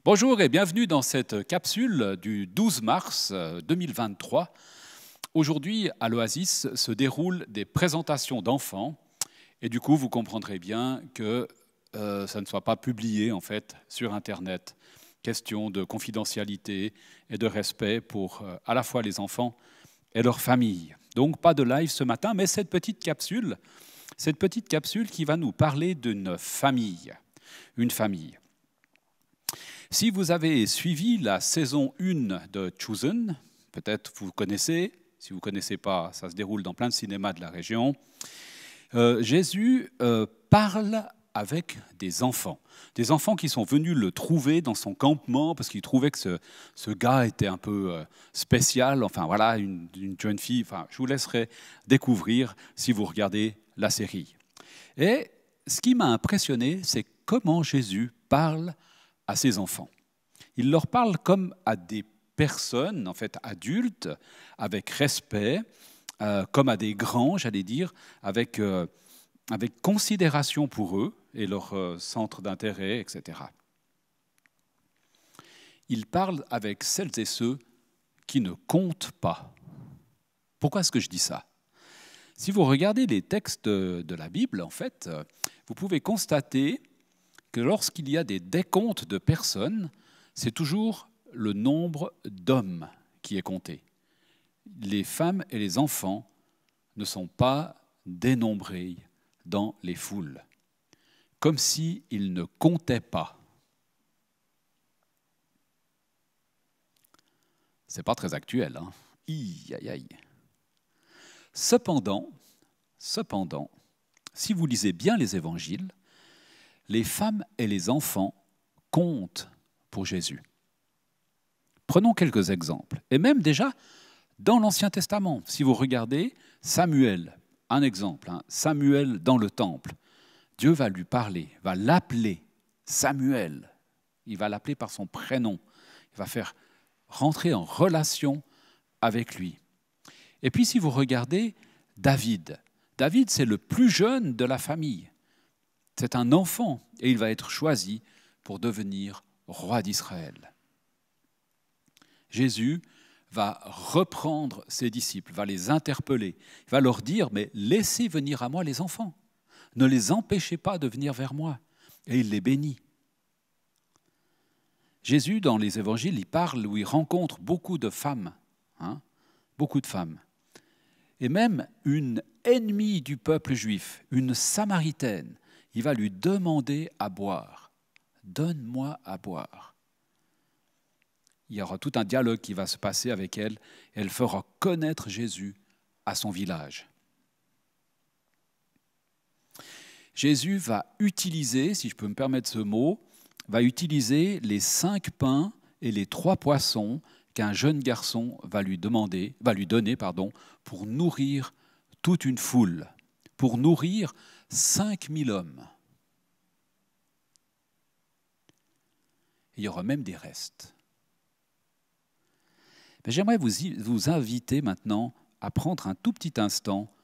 Bonjour et bienvenue dans cette capsule du 12 mars 2023. Aujourd'hui, à l'Oasis se déroulent des présentations d'enfants et du coup, vous comprendrez bien que ça ne soit pas publié en fait sur Internet. Question de confidentialité et de respect pour à la fois les enfants et leurs familles. Donc, pas de live ce matin, mais cette petite capsule qui va nous parler d'une famille. Une famille. Si vous avez suivi la saison 1 de Chosen, peut-être vous connaissez, si vous ne connaissez pas, ça se déroule dans plein de cinémas de la région, Jésus parle avec des enfants qui sont venus le trouver dans son campement parce qu'ils trouvaient que ce gars était un peu spécial, enfin voilà, une jeune fille, enfin, je vous laisserai découvrir si vous regardez la série. Et ce qui m'a impressionné, c'est comment Jésus parle à ses enfants. Il leur parle comme à des personnes, en fait adultes, avec respect, comme à des grands, j'allais dire, avec considération pour eux et leur centre d'intérêt, etc. Il parle avec celles et ceux qui ne comptent pas. Pourquoi est-ce que je dis ça ? Si vous regardez les textes de la Bible, en fait, vous pouvez constater que lorsqu'il y a des décomptes de personnes, c'est toujours le nombre d'hommes qui est compté. Les femmes et les enfants ne sont pas dénombrés dans les foules, comme s'ils ne comptaient pas. C'est pas très actuel, hein ? Aïe, aïe. Cependant, si vous lisez bien les évangiles, les femmes et les enfants comptent pour Jésus. Prenons quelques exemples. Et même déjà, dans l'Ancien Testament, si vous regardez Samuel, un exemple, Samuel dans le temple, Dieu va lui parler, va l'appeler Samuel. Il va l'appeler par son prénom. Il va faire rentrer en relation avec lui. Et puis si vous regardez David, c'est le plus jeune de la famille. C'est un enfant et il va être choisi pour devenir roi d'Israël. Jésus va reprendre ses disciples, va les interpeller, va leur dire « mais laissez venir à moi les enfants, ne les empêchez pas de venir vers moi » et il les bénit. Jésus, dans les évangiles, il parle où il rencontre beaucoup de femmes, beaucoup de femmes, et même une ennemie du peuple juif, une Samaritaine, il va lui demander à boire. « Donne-moi à boire ». Il y aura tout un dialogue qui va se passer avec elle. Elle fera connaître Jésus à son village. Jésus va utiliser, si je peux me permettre ce mot, va utiliser les 5 pains et les 3 poissons qu'un jeune garçon va lui donner, pour nourrir toute une foule, pour nourrir 5000 hommes. Il y aura même des restes. Mais j'aimerais vous inviter maintenant à prendre un tout petit instant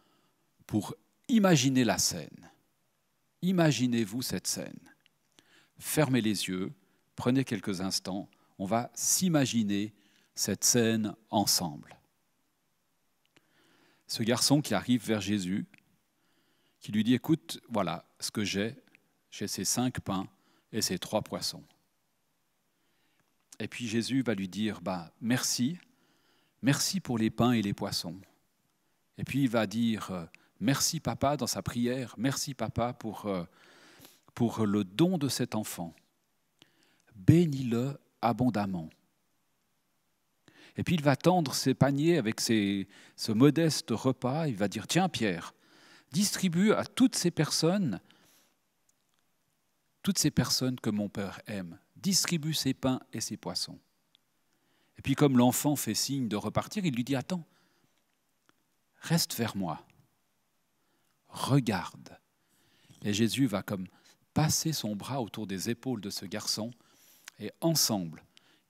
pour imaginer la scène. Imaginez-vous cette scène. Fermez les yeux, prenez quelques instants, on va s'imaginer cette scène ensemble. Ce garçon qui arrive vers Jésus, qui lui dit « Écoute, voilà ce que j'ai ces 5 pains et ces 3 poissons. » Et puis Jésus va lui dire « Merci pour les pains et les poissons. » Et puis il va dire « Merci papa » dans sa prière, « Merci papa pour le don de cet enfant. Bénis-le abondamment. » Et puis il va tendre ses paniers avec ce modeste repas, il va dire « Tiens Pierre, distribue à toutes ces personnes que mon Père aime, distribue ses pains et ses poissons. » Et puis comme l'enfant fait signe de repartir, il lui dit « Attends, reste vers moi, regarde. » Et Jésus va comme passer son bras autour des épaules de ce garçon et ensemble,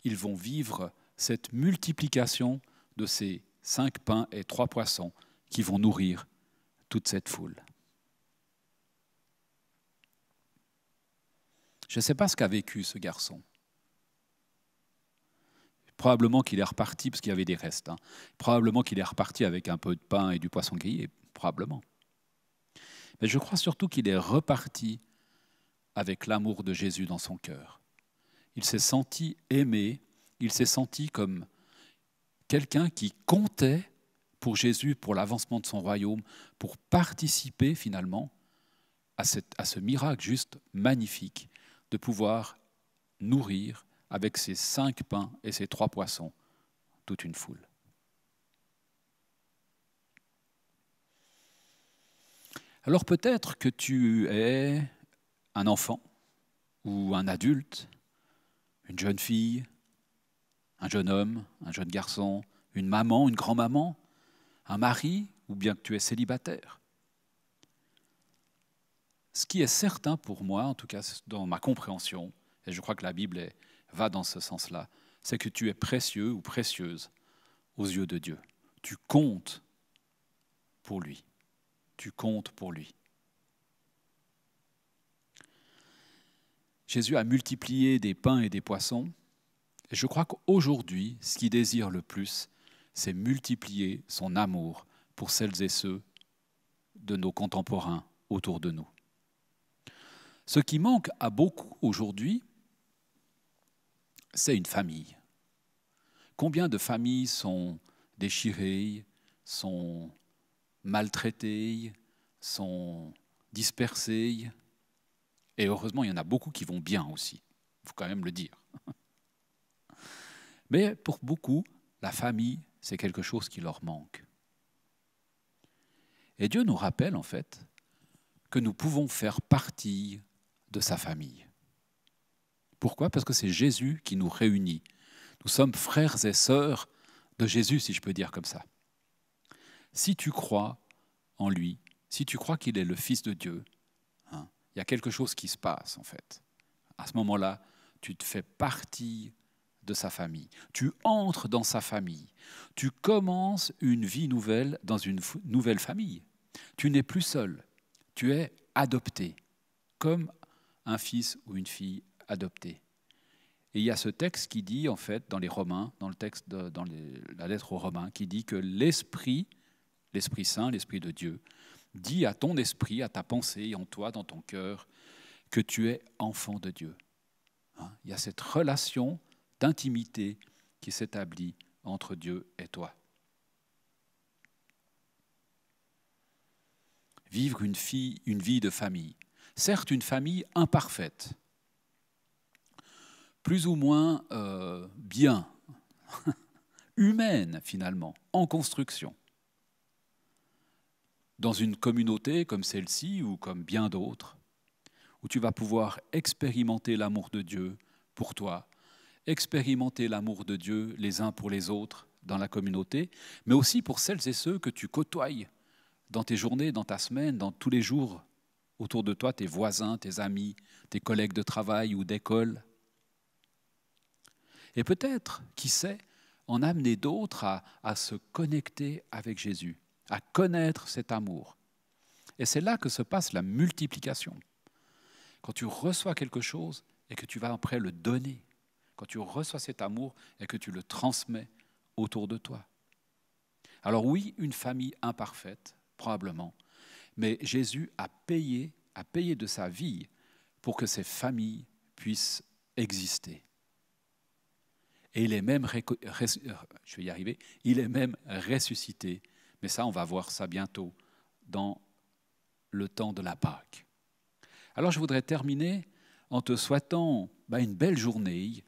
ils vont vivre cette multiplication de ces 5 pains et 3 poissons qui vont nourrir toute cette foule. Je ne sais pas ce qu'a vécu ce garçon. Probablement qu'il est reparti, parce qu'il y avait des restes, hein. Probablement qu'il est reparti avec un peu de pain et du poisson grillé, probablement. Mais je crois surtout qu'il est reparti avec l'amour de Jésus dans son cœur. Il s'est senti aimé, il s'est senti comme quelqu'un qui comptait pour Jésus, pour l'avancement de son royaume, pour participer finalement à ce miracle juste magnifique de pouvoir nourrir avec ses 5 pains et ses 3 poissons toute une foule. Alors peut-être que tu es un enfant ou un adulte, une jeune fille, un jeune homme, un jeune garçon, une maman, une grand-maman, un mari, ou bien que tu es célibataire. Ce qui est certain pour moi, en tout cas dans ma compréhension, et je crois que la Bible va dans ce sens-là, c'est que tu es précieux ou précieuse aux yeux de Dieu. Tu comptes pour lui. Tu comptes pour lui. Jésus a multiplié des pains et des poissons, et je crois qu'aujourd'hui, ce qu'il désire le plus, c'est multiplier son amour pour celles et ceux de nos contemporains autour de nous. Ce qui manque à beaucoup aujourd'hui, c'est une famille. Combien de familles sont déchirées, sont maltraitées, sont dispersées? Et heureusement, il y en a beaucoup qui vont bien aussi. Il faut quand même le dire. Mais pour beaucoup, la famille, c'est quelque chose qui leur manque. Et Dieu nous rappelle en fait que nous pouvons faire partie de sa famille. Pourquoi? Parce que c'est Jésus qui nous réunit. Nous sommes frères et sœurs de Jésus, si je peux dire comme ça. Si tu crois en lui, si tu crois qu'il est le Fils de Dieu, hein, il y a quelque chose qui se passe en fait. À ce moment-là, tu te fais partie de sa famille. Tu entres dans sa famille. Tu commences une vie nouvelle dans une nouvelle famille. Tu n'es plus seul. Tu es adopté, comme un fils ou une fille adopté. Et il y a ce texte qui dit, en fait, dans les Romains, dans la lettre aux Romains, qui dit que l'Esprit Saint, l'Esprit de Dieu, dit à ton esprit, à ta pensée, en toi, dans ton cœur, que tu es enfant de Dieu. Hein? Il y a cette relation d'intimité qui s'établit entre Dieu et toi. Vivre une vie de famille. Certes, une famille imparfaite, plus ou moins bien, humaine finalement, en construction. Dans une communauté comme celle-ci ou comme bien d'autres, où tu vas pouvoir expérimenter l'amour de Dieu pour toi, expérimenter l'amour de Dieu les uns pour les autres dans la communauté, mais aussi pour celles et ceux que tu côtoies dans tes journées, dans ta semaine, dans tous les jours autour de toi, tes voisins, tes amis, tes collègues de travail ou d'école. Et peut-être, qui sait, en amener d'autres à se connecter avec Jésus, à connaître cet amour. Et c'est là que se passe la multiplication. Quand tu reçois quelque chose et que tu vas après le donner, quand tu reçois cet amour et que tu le transmets autour de toi. Alors oui, une famille imparfaite, probablement, mais Jésus a payé de sa vie pour que ces familles puissent exister. Et il est même, il est même ressuscité. Mais ça, on va voir ça bientôt dans le temps de la Pâque. Alors je voudrais terminer en te souhaitant une belle journée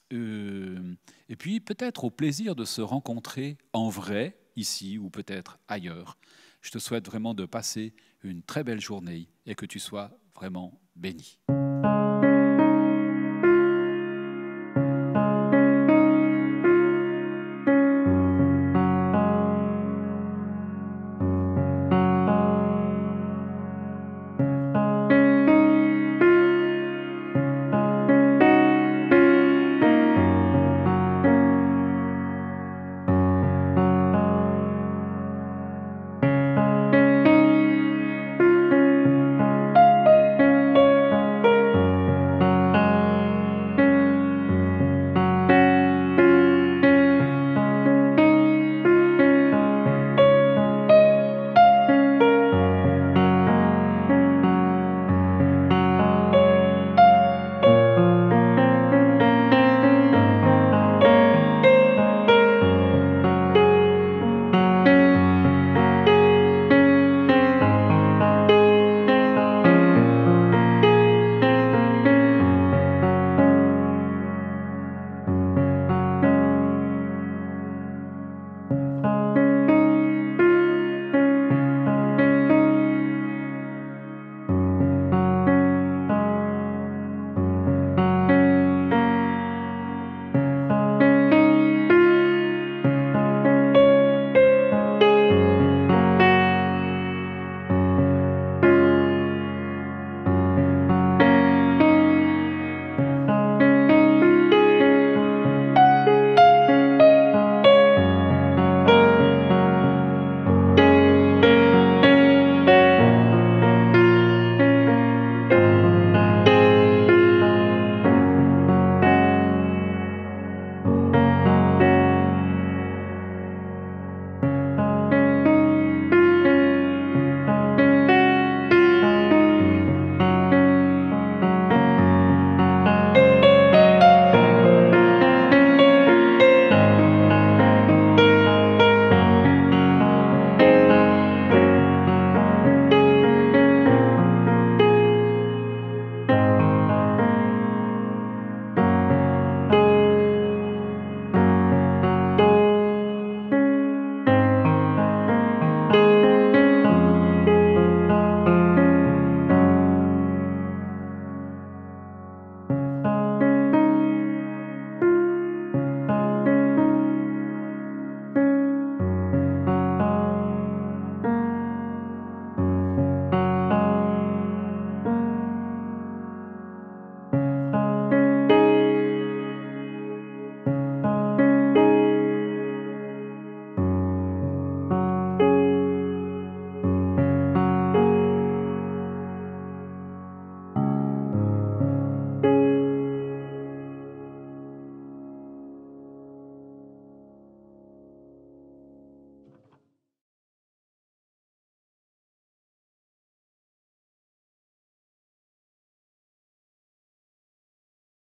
et puis peut-être au plaisir de se rencontrer en vrai, ici ou peut-être ailleurs. Je te souhaite vraiment de passer une très belle journée et que tu sois vraiment béni.